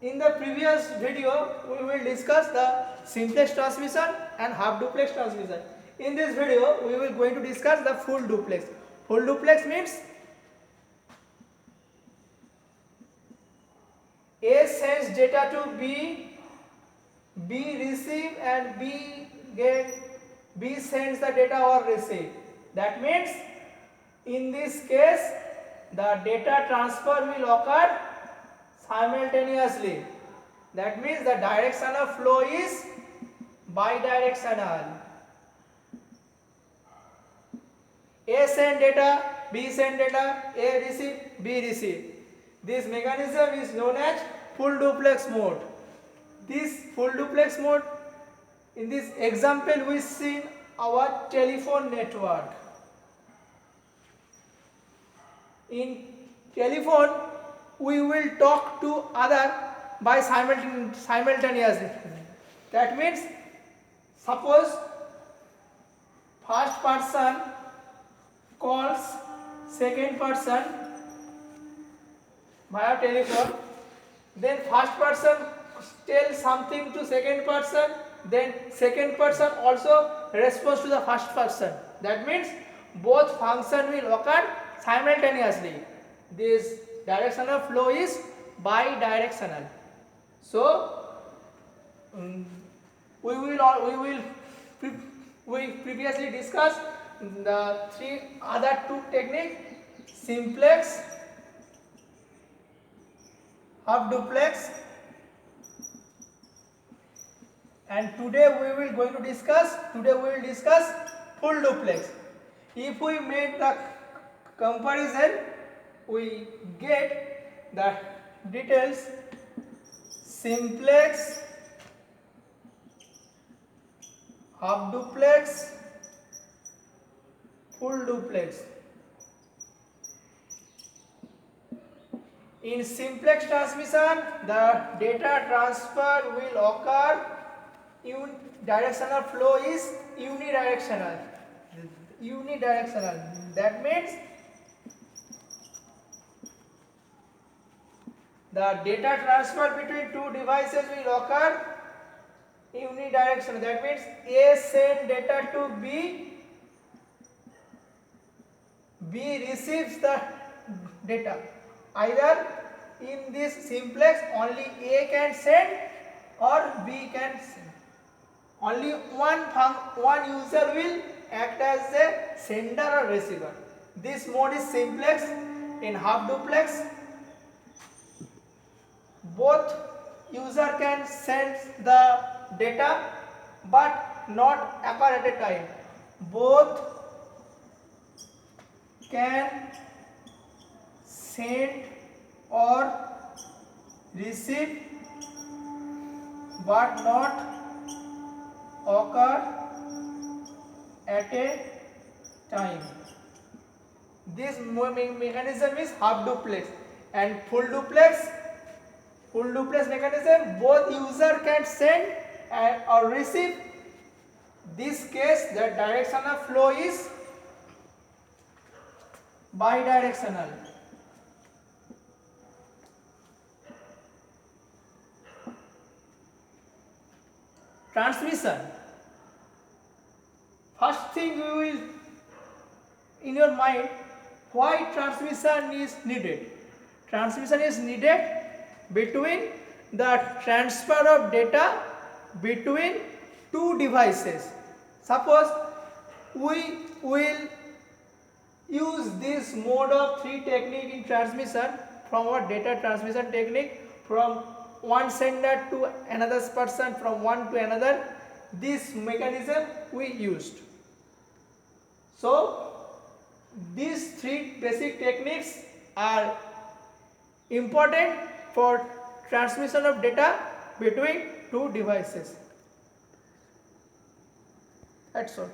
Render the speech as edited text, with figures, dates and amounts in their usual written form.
In the previous video, we will discuss the simplex transmission and half duplex transmission. In this video, we will going to discuss the full duplex. Full duplex means A sends data to B, B receive and B sends the data or receive. That means in this case the data transfer will occur simultaneously. That means the direction of flow is bidirectional. A send data, B send data, A receive, B receive. This mechanism is known as full duplex mode. This full duplex mode, in this example we see our telephone network. In telephone we will talk to other by simultaneously. That means suppose first person calls second person via telephone, then first person tells something to second person, then second person also responds to the first person. That means both function will occur simultaneously. This directional flow is bidirectional. So we previously discussed the other two techniques: simplex, half duplex, and today we will discuss full duplex. If we make the comparison, we get the details: simplex, half duplex, full duplex. In simplex transmission, the data transfer will occur, directional flow is unidirectional. That means the data transfer between two devices will occur unidirectional. That means A send data to B, B receives the data. Either in this simplex only A can send or B can send. Only one user will act as a sender or receiver. This mode is simplex. In half duplex, both user can send the data but not occur at a time. Both can send or receive but not occur at a time. This mechanism is half duplex. And full duplex mechanism, both user can send or receive. This case the direction of flow is bidirectional. Transmission. First thing you will in your mind, why transmission is needed? Transmission is needed between the transfer of data between two devices. Suppose we will use this mode of three technique in transmission from our data transmission technique, from one sender to another person, from one to another. This mechanism we used. So these three basic techniques are important for transmission of data between two devices. That's all.